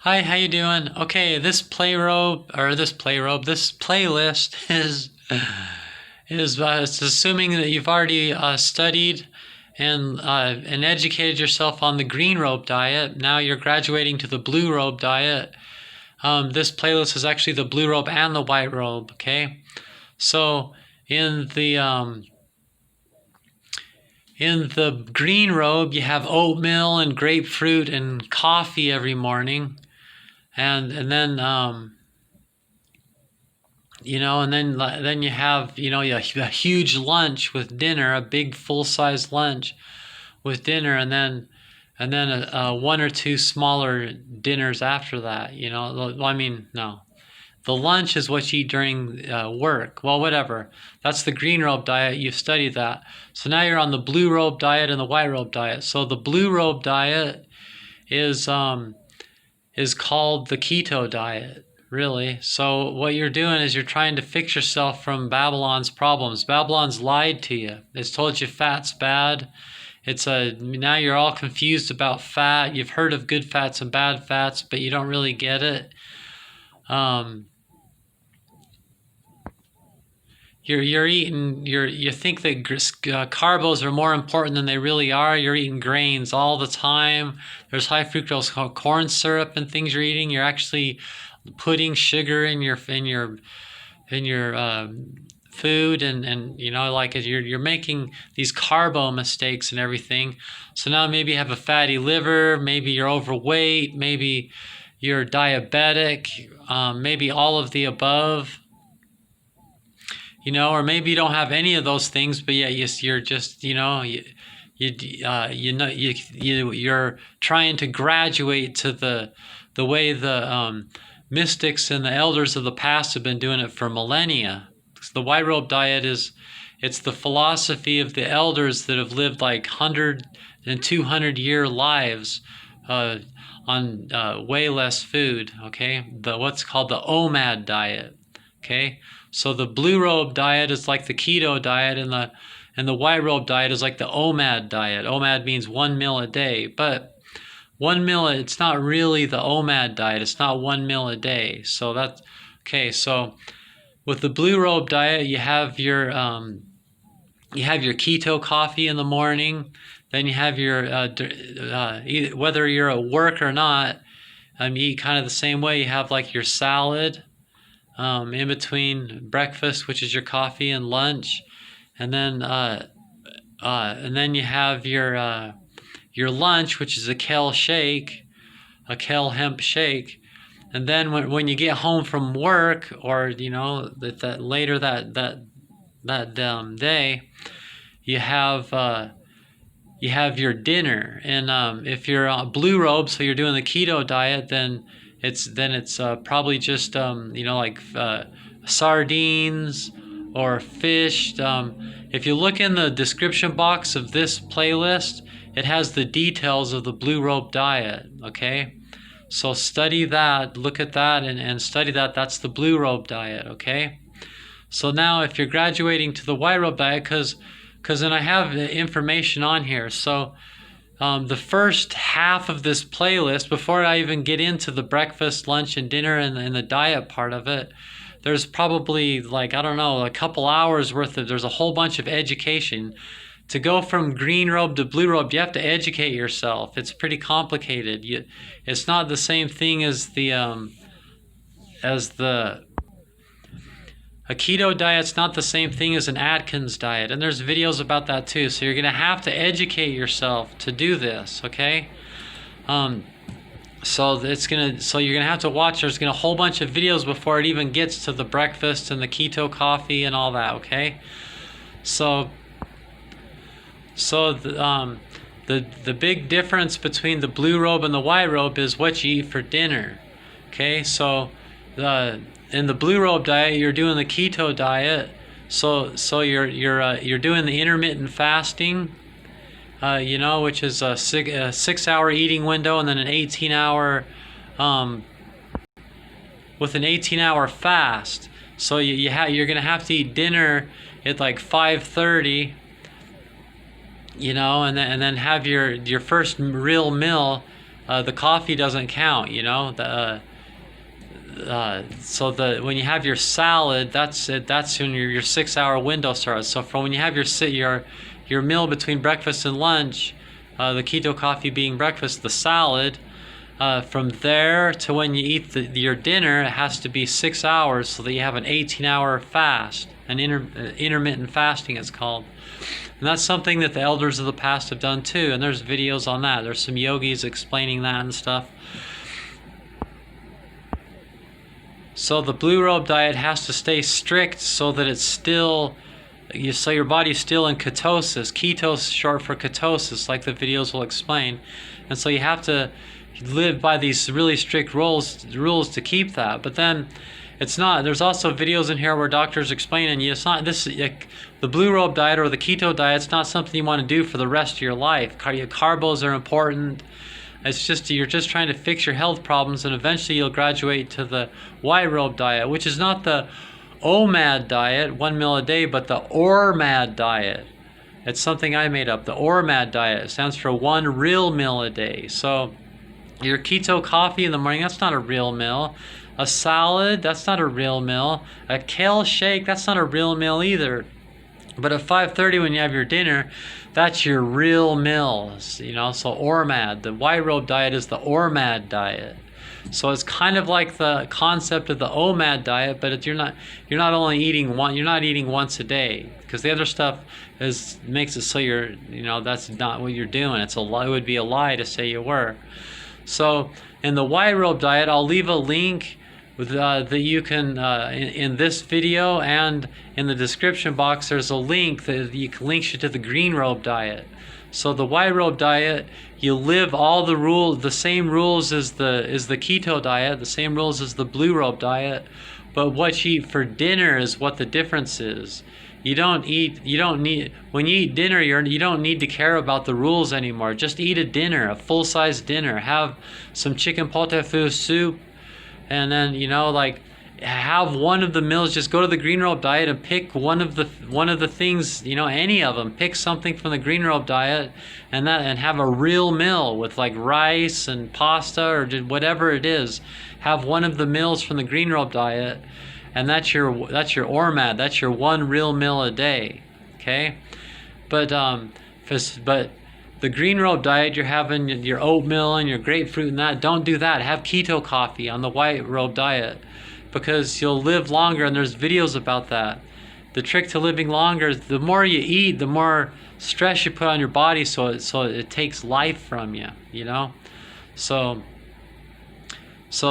Hi, how you doing? Okay, this playlist is it's assuming that you've already studied and educated yourself on the green robe diet. Now you're graduating to the blue robe diet. This playlist is actually the blue robe and the white robe. Okay, so in the um, in the green robe, you have oatmeal and grapefruit and coffee every morning, and then and then you have a huge lunch with dinner, a big full size lunch with dinner, and then one or two smaller dinners after that. I mean, no, the lunch is what you eat during work. Well, whatever. That's the green robe diet. You've studied that. So now you're on the blue robe diet and the white robe diet. So the blue robe diet is called the keto diet, really. So what you're doing is you're trying to fix yourself from Babylon's problems. Babylon's lied to you. It's told you fat's bad. Now you're all confused about fat. You've heard of good fats and bad fats, but you don't really get it. You think that carbos are more important than they really are. You're eating grains all the time. There's high fructose corn syrup and things you're eating. You're actually putting sugar in your food, and like you're making these carbo mistakes and everything. So now maybe you have a fatty liver, maybe you're overweight, maybe you're diabetic, maybe all of the above. Or maybe you don't have any of those things, but yet you're just, you're trying to graduate to the way the mystics and the elders of the past have been doing it for millennia. So the white robe diet it's the philosophy of the elders that have lived like 100 and 200-year lives on way less food. Okay, what's called the OMAD diet. Okay. So the blue robe diet is like the keto diet, and the white robe diet is like the OMAD diet. OMAD means 1 meal a day, but 1 meal, it's not really the OMAD diet. It's not 1 meal a day. So that's okay. So with the blue robe diet, you have your keto coffee in the morning. Then you have your whether you're at work or not, you eat kind of the same way. You have like your salad in between breakfast, which is your coffee, and lunch, and then you have your lunch, which is a kale hemp shake, and then when you get home from work, or that later that day, you have your dinner, and if you're on blue robe, so you're doing the keto diet, then it's probably just like sardines or fish. If you look in the description box of this playlist, it has the details of the blue robe diet. Okay, so study that, look at that, and study that. That's the blue robe diet. Okay, so now if you're graduating to the white robe diet, because then I have the information on here. So the first half of this playlist, before I even get into the breakfast, lunch, and dinner and the diet part of it, there's probably a couple hours worth of, there's a whole bunch of education. To go from green robe to blue robe, you have to educate yourself. It's pretty complicated. It's not the same thing as a keto diet's not the same thing as an Atkins diet, and there's videos about that too. So you're gonna have to educate yourself to do this, okay? So you're gonna have to watch. There's a whole bunch of videos before it even gets to the breakfast and the keto coffee and all that, okay? So the big difference between the blue robe and the white robe is what you eat for dinner, okay? So in the blue robe diet, you're doing the keto diet, so you're doing the intermittent fasting, which is a 6-hour eating window, and then an 18-hour with an 18-hour fast. So you're gonna have to eat dinner at like 5:30, and then have your first real meal the coffee doesn't count. You know, so when you have your salad, that's it. That's when your 6 hour window starts. So from when you have your meal between breakfast and lunch, the keto coffee being breakfast, the salad. From there to when you eat your dinner, it has to be 6 hours so that you have an 18-hour fast, an intermittent fasting it's called. And that's something that the elders of the past have done too, and there's videos on that. There's some yogis explaining that and stuff. So the blue robe diet has to stay strict so that it's still, so your body's still in ketosis. Ketos short for ketosis, like the videos will explain. And so you have to live by these really strict rules to keep that. But then it's not, there's also videos in here where doctors explain, it's not this, like, the blue robe diet or the keto diet, it's not something you want to do for the rest of your life. Carbos are important. It's just, you're just trying to fix your health problems, and eventually you'll graduate to the white robe diet, which is not the OMAD diet, 1 meal a day, but the ORMAD diet. It's something I made up. The ORMAD diet, it stands for 1 real meal a day. So your keto coffee in the morning, that's not a real meal. A salad, that's not a real meal. A kale shake, that's not a real meal either. But at 5:30 when you have your dinner, that's your real meal. You know, so ORMAD, the white robe diet is the ORMAD diet. So it's kind of like the concept of the OMAD diet, but you're not only eating you're not eating once a day, because the other stuff makes it so that's not what you're doing. It would be a lie to say you were. So in the white robe diet, I'll leave a link that you can in this video, and in the description box there's a link that links you to the green robe diet. So the white robe diet, you live all the same rules as the keto diet, the same rules as the blue robe diet, but what you eat for dinner is what the difference is. When you eat dinner, you don't need to care about the rules anymore. Just eat a dinner, a full-size dinner. Have some chicken pot au feu soup, and then have one of the meals. Just go to the green robe diet and pick one of the things, any of them. Pick something from the green robe diet, and have a real meal with like rice and pasta or whatever it is. Have one of the meals from the green robe diet, and that's your ORMAD. That's your 1 real meal a day. Okay, but the green robe diet, you're having your oatmeal and your grapefruit and that. Don't do that. Have keto coffee on the white robe diet, because you'll live longer, and there's videos about that. The trick to living longer is the more you eat, the more stress you put on your body, so it takes life from you, So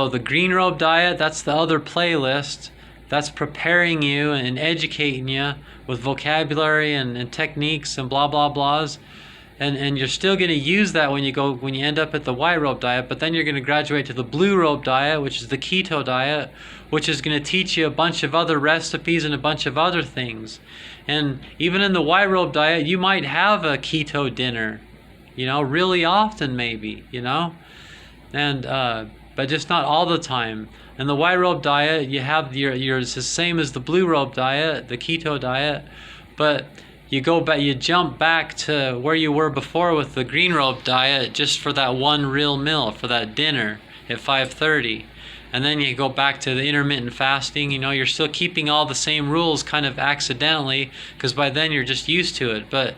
the green robe diet, that's the other playlist. That's preparing you and educating you with vocabulary and techniques and blah, blah, blahs. And you're still going to use that when you end up at the white robe diet, but then you're going to graduate to the blue robe diet, which is the keto diet, which is going to teach you a bunch of other recipes and a bunch of other things. And even in the white robe diet, you might have a keto dinner, really often maybe, and but just not all the time. In the white robe diet, you have yours the same as the blue robe diet, the keto diet, but you jump back to where you were before with the green robe diet, just for that 1 real meal, for that dinner at 5:30. And then you go back to the intermittent fasting. You're still keeping all the same rules kind of accidentally, because by then you're just used to it. But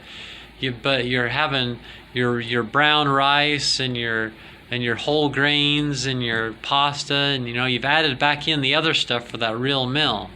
you're having your brown rice and your whole grains and your pasta, and you've added back in the other stuff for that real meal.